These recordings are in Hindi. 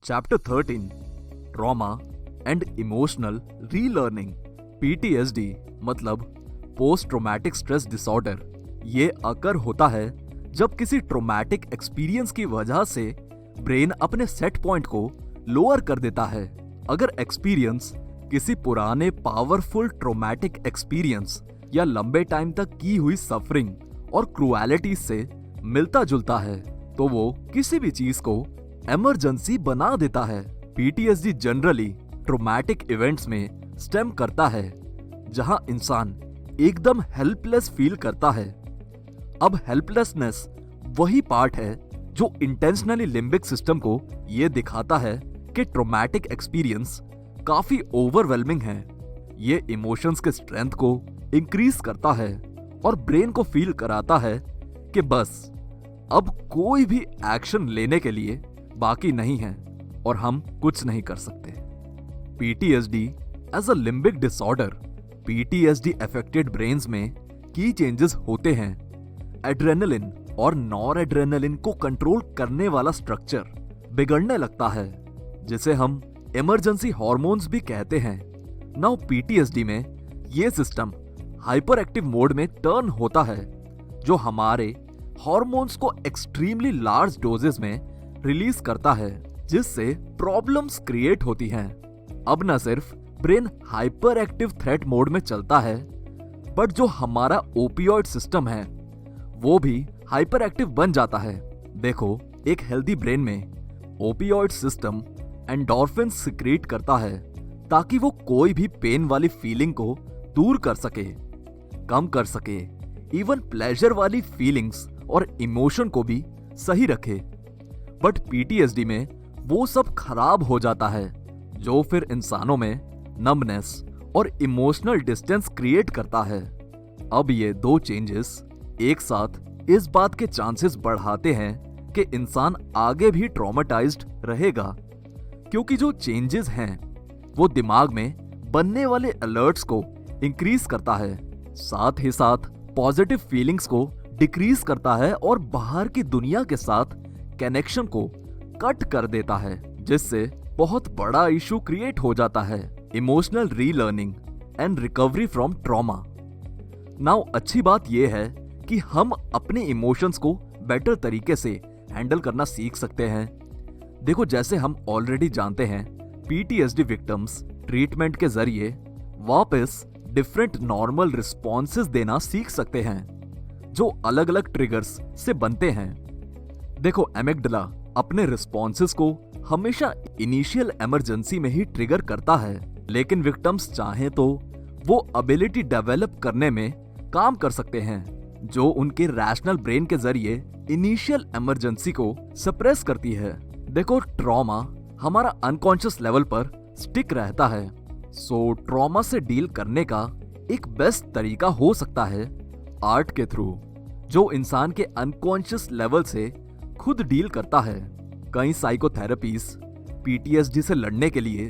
Chapter 13 trauma and emotional relearning. PTSD मतलब पोस्ट ट्रॉमेटिक स्ट्रेस डिसऑर्डर। ये अकर होता है जब किसी ट्रॉमेटिक एक्सपीरियंस की वजह से ब्रेन अपने सेट पॉइंट को लोअर कर देता है। अगर एक्सपीरियंस किसी पुराने पावरफुल ट्रॉमेटिक एक्सपीरियंस या लंबे टाइम तक की हुई सफरिंग और क्रूएलिटी से मिलता जुलता है तो वो किसी भी चीज को इमरजेंसी बना देता है। पीटीएसडी जनरली ट्रॉमेटिक इवेंट्स में स्टेम करता है जहां इंसान एकदम हेल्पलेस फील करता है। अब हेल्पलेसनेस वही पार्ट है जो इंटेंशनली लिम्बिक सिस्टम को ये दिखाता है कि ट्रॉमेटिक एक्सपीरियंस काफी ओवरवेलमिंग है। ये इमोशंस के स्ट्रेंथ को इंक्रीज करता है और ब्रेन को फील कराता है कि बस अब कोई भी एक्शन लेने के लिए बाकी नहीं है और हम कुछ नहीं कर सकते। PTSD as a limbic disorder. PTSD affected brains में की चेंजेस होते हैं। एड्रेनलिन और नॉर एड्रेनलिन को कंट्रोल करने वाला स्ट्रक्चर बिगड़ने लगता है जिसे हम इमरजेंसी हार्मोन्स भी कहते हैं। नाउ पीटीएसडी में ये सिस्टम हाइपर एक्टिव मोड में टर्न होता है जो हमारे हार्मोन्स को एक्सट्रीमली लार्ज डोजेस में रिलीज करता है जिससे प्रॉब्लम्स क्रिएट होती हैं। अब न सिर्फ brain hyper active threat mode में चलता है बट जो हमारा ओपियोइड सिस्टम है वो भी हाइपर एक्टिव बन जाता है। देखो, एक हेल्दी ब्रेन में ओपियोइड सिस्टम एंडोर्फिन सिक्रीट करता है ताकि वो कोई भी पेन वाली फीलिंग को दूर कर सके, कम कर सके, इवन प्लेजर वाली फीलिंग्स और इमोशन को भी सही रखे। बट पीटीएसडी में वो सब खराब हो जाता है जो फिर इंसानों में नमनेस और इमोशनल डिस्टेंस क्रिएट करता है। अब ये दो चेंजेस एक साथ इस बात के चांसेस बढ़ाते हैं कि इंसान आगे भी ट्रॉमेटाइज्ड रहेगा क्योंकि जो चेंजेस हैं वो दिमाग में बनने वाले अलर्ट्स को इंक्रीज करता है, साथ ही साथ पॉजिटिव फीलिंग्स को डिक्रीज करता है और बाहर की दुनिया के साथ कनेक्शन को कट कर देता है जिससे बहुत बड़ा इशू क्रिएट हो जाता है। Emotional relearning and recovery from trauma. Now अच्छी बात यह है कि हम अपने इमोशंस को बेटर तरीके से हैंडल करना सीख सकते हैं। देखो, जैसे हम ऑलरेडी जानते हैं पीटीएसडी विक्टिम्स ट्रीटमेंट के जरिए वापस डिफरेंट नॉर्मल रिस्पॉन्सेस देना सीख सकते हैं जो अलग अलग ट्रिगर्स से बनते हैं। देखो, एमिगडाला अपने रिस्पॉन्सेस को हमेशा इनिशियल इमरजेंसी में ही ट्रिगर करता है, लेकिन विक्टिम्स चाहें तो वो एबिलिटी डेवलप करने में काम कर सकते हैं जो उनके रैशनल ब्रेन के जरिए इनिशियल इमरजेंसी को सप्रेस करती है। देखो, ट्रॉमा हमारा अनकॉन्शियस लेवल पर स्टिक रहता है, सो ट्रॉमा से डील करने का एक बेस्ट तरीका हो सकता है आर्ट के थ्रू, जो इंसान के अनकॉन्शियस लेवल से खुद डील करता है। कई साइकोथेरेपीज पीटीएसडी से लड़ने के लिए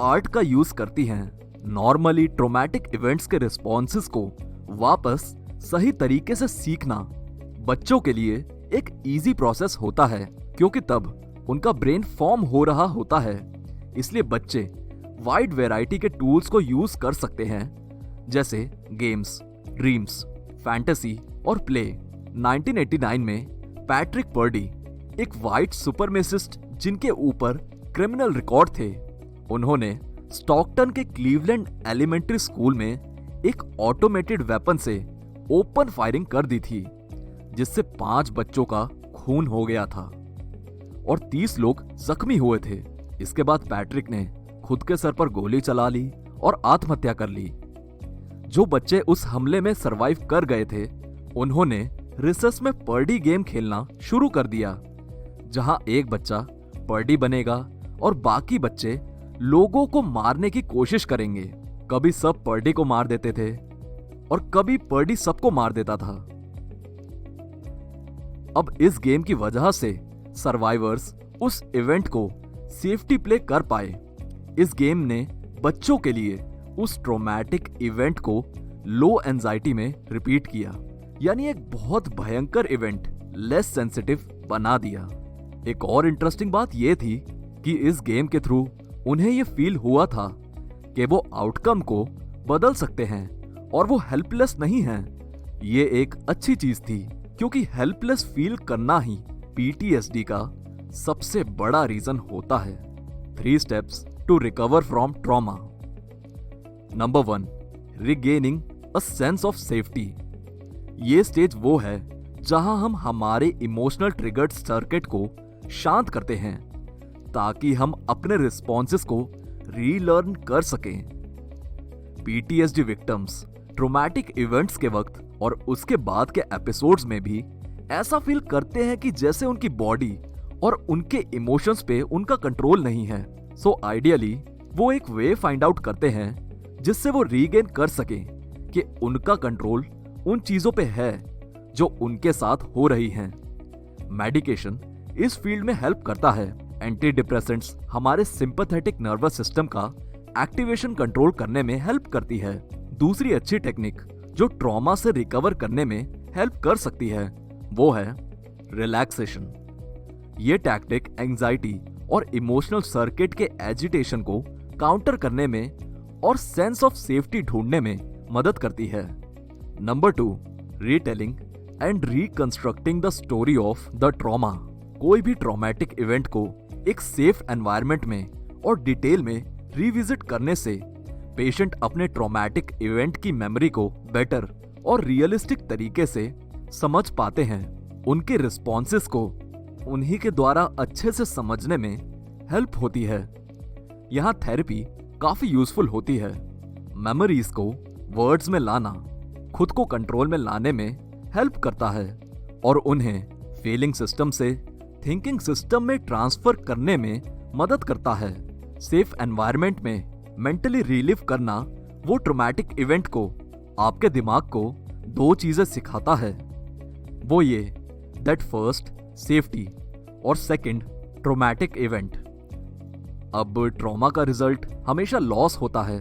आर्ट का यूज करती हैं। नॉर्मली ट्रॉमेटिक इवेंट्स के रिस्पॉन्सेस को वापस सही तरीके से सीखना बच्चों के लिए एक इजी प्रोसेस होता है क्योंकि तब उनका ब्रेन फॉर्म हो रहा होता है। इसलिए बच्चे वाइड वैरायटी के टूल्स को यूज कर सकते हैं जैसे गेम्स, ड्रीम्स, फैंटेसी और प्ले। 1989 में पैट्रिक पर्डी, एक वाइट सुपरमेसिस्ट जिनके ऊपर क्रिमिनल रिकॉर्ड थे, उन्होंने स्टॉकटन के क्लीवलैंड एलिमेंट्री स्कूल में एक ऑटोमेटेड वेपन से ओपन फायरिंग कर दी थी जिससे 5 बच्चों का खून हो गया था और 30 लोग जख्मी हुए थे। इसके बाद पैट्रिक ने खुद के सर पर गोली चला ली और आत्महत्या कर ली। जो बच्चे उस हमले में सरवाइव कर गए थे उन्होंने रिसर्च में पर्डी गेम खेलना शुरू कर दिया जहां एक बच्चा पर्डी बनेगा और बाकी बच्चे लोगों को मारने की कोशिश करेंगे। कभी सब पर्डी को मार देते थे और कभी पर्डी सबको मार देता था। अब इस गेम की वजह से सर्वाइवर्स उस इवेंट को सेफ्टी प्ले कर पाए। इस गेम ने बच्चों के लिए उस ट्रॉमेटिक इवेंट को लो एंजाइटी में रिपीट किया, यानी एक बहुत भयंकर इवेंट लेस सेंसिटिव बना दिया। एक और इंटरेस्टिंग बात यह थी कि इस गेम के थ्रू उन्हें ये फील हुआ था कि वो आउटकम को बदल सकते हैं और वो हेल्पलेस नहीं हैं। ये एक अच्छी चीज थी, क्योंकि हेल्पलेस फील करना ही PTSD का सबसे बड़ा रीजन होता है। 3 steps to recover from trauma. Number 1, regaining a sense of safety. ये स्टेज वो है जहां हम हमारे इमोशनल ट्रिगर्ड सर्किट को शांत करते हैं ताकि हम अपने रिस्पॉन्सेस को रीलर्न कर सकें। PTSD विक्टिम्स ट्रॉमेटिक इवेंट्स के वक्त और उसके बाद के एपिसोड्स में भी ऐसा फील करते हैं कि जैसे उनकी बॉडी और उनके इमोशंस पे उनका कंट्रोल नहीं है। सो आइडियली वो एक वे फाइंड आउट करते हैं जिससे वो रीगेन कर सकें कि उनका कंट्रोल उन चीजों पे है जो उनके साथ हो रही हैं। मेडिकेशन इस फील्ड में हेल्प करता है। एंटी डिप्रेसेंट्स हमारे सिंपैथेटिक नर्वस सिस्टम का एक्टिवेशन कंट्रोल करने में हेल्प करती है। दूसरी अच्छी टेक्निक जो ट्रॉमा से रिकवर करने में हेल्प कर सकती है वो है रिलैक्सेशन। ये टैक्टिक एंजाइटी और इमोशनल सर्किट के एजिटेशन को काउंटर करने में और सेंस ऑफ सेफ्टी ढूंढने में मदद करती है। Number 2, retelling and reconstructing the story of the trauma. कोई भी ट्रॉमेटिक इवेंट को एक सेफ एनवायरनमेंट में और डिटेल में रिविजिट करने से पेशेंट अपने ट्रॉमेटिक इवेंट की मेमोरी को बेटर और रियलिस्टिक तरीके से समझ पाते हैं। उनके रिस्पॉन्सेस को उन्हीं के द्वारा अच्छे से समझने में हेल्प होती है। यहाँ थेरेपी काफी यूजफुल होती है। मेमोरीज को वर्ड्स में लाना खुद को कंट्रोल में लाने में हेल्प करता है और उन्हें फीलिंग सिस्टम से थिंकिंग सिस्टम में ट्रांसफर करने में मदद करता है। सेफ एनवायरनमेंट में मेंटली रिलीव करना वो ट्रॉमेटिक इवेंट को आपके दिमाग को 2 चीजें सिखाता है। वो ये दैट फर्स्ट सेफ्टी और सेकंड ट्रॉमेटिक इवेंट। अब ट्रॉमा का रिजल्ट हमेशा लॉस होता है,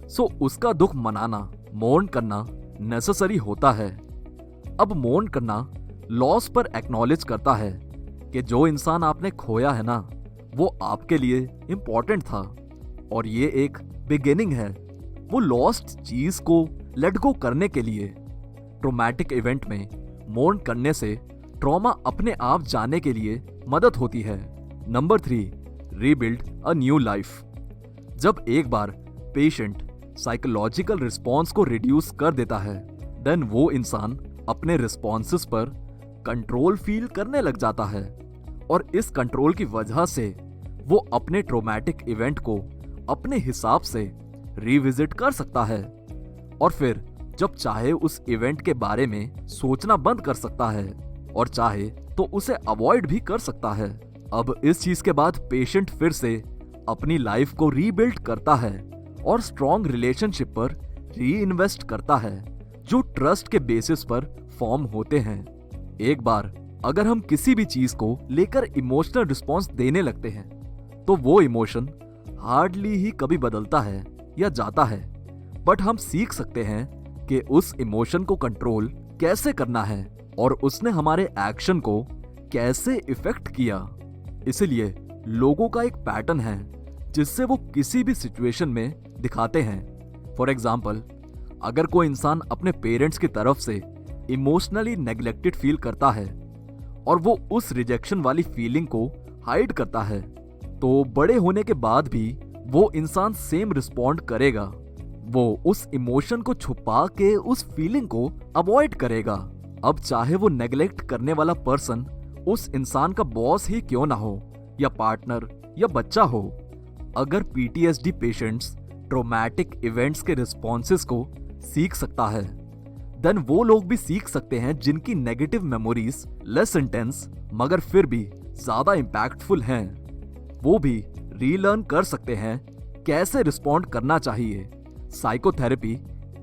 सो उसका दुख मनाना, मोर्न करना नेसेसरी होता है। अब मोर्न करना लॉस पर एक्नॉलेज करता है कि जो इंसान आपने खोया है ना, वो आपके लिए इंपॉर्टेंट था और ये एक बिगिनिंग है वो लॉस्ट चीज को लेट गो करने के लिए। ट्रॉमेटिक इवेंट में मोर्न करने से ट्रॉमा अपने आप जाने के लिए मदद होती है। Number 3, rebuild a new life. जब एक बार पेशेंट साइकोलॉजिकल रिस्पॉन्स को रिड्यूस कर देता है, देन वो इंसान अपने रिस्पॉन्सेस पर कंट्रोल फील करने लग जाता है और इस कंट्रोल की वजह से वो अपने ट्रॉमेटिक इवेंट को अपने हिसाब से रिविजिट कर सकता है और फिर जब चाहे उस इवेंट के बारे में सोचना बंद कर सकता है और चाहे तो उसे अवॉइड भी कर सकता है। अब इस चीज के बाद पेशेंट फिर से अपनी लाइफ को रीबिल्ड करता है और स्ट्रॉन्ग रिलेशनशिप पर री इन्वेस्ट करता है जो ट्रस्ट के बेसिस पर फॉर्म होते हैं। एक बार अगर हम किसी भी चीज को लेकर इमोशनल रिस्पॉन्स देने लगते हैं तो वो इमोशन हार्डली ही कभी बदलता है या जाता है, बट हम सीख सकते हैं कि उस इमोशन को कंट्रोल कैसे करना है और उसने हमारे एक्शन को कैसे इफेक्ट किया। इसलिए लोगों का एक पैटर्न है जिससे वो किसी भी सिचुएशन में दिखाते हैं। फॉर एग्जाम्पल, अगर कोई इंसान अपने पेरेंट्स की तरफ से इमोशनली नेग्लेक्टेड फील करता है और वो उस रिजेक्शन वाली फीलिंग को हाइड करता है, तो बड़े होने के बाद भी वो इंसान सेम रिस्पॉन्ड करेगा। वो उस इमोशन को छुपा के उस फीलिंग को अवॉइड करेगा। अब चाहे वो नेग्लेक्ट करने वाला पर्सन उस इंसान का बॉस ही क्यों ना हो या पार्टनर या बच्चा हो। अगर PTSD पेशेंट्स ट्रॉमेटिक इवेंट्स के रिस्पॉन्सेस को सीख सकता है, देन वो लोग भी सीख सकते हैं जिनकी नेगेटिव मेमोरीज लेस इंटेंस मगर फिर भी ज्यादा इंपैक्टफुल हैं। वो भी रीलर्न कर सकते हैं कैसे रिस्पॉन्ड करना चाहिए। साइकोथेरेपी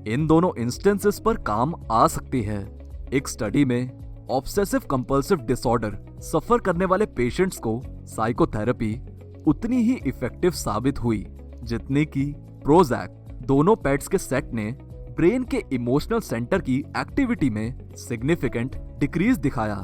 इन दोनों इंस्टेंसेस पर काम आ सकती है। एक स्टडी में ऑब्सेसिव कंपल्सिव डिसऑर्डर सफर करने वाले पेशेंट्स को साइकोथेरेपी उतनी ही इफेक्टिव साबित हुई जितनी कि प्रोजैक। दोनों पेट्स के सेट ने ब्रेन के इमोशनल सेंटर की एक्टिविटी में सिग्निफिकेंट डिक्रीज दिखाया।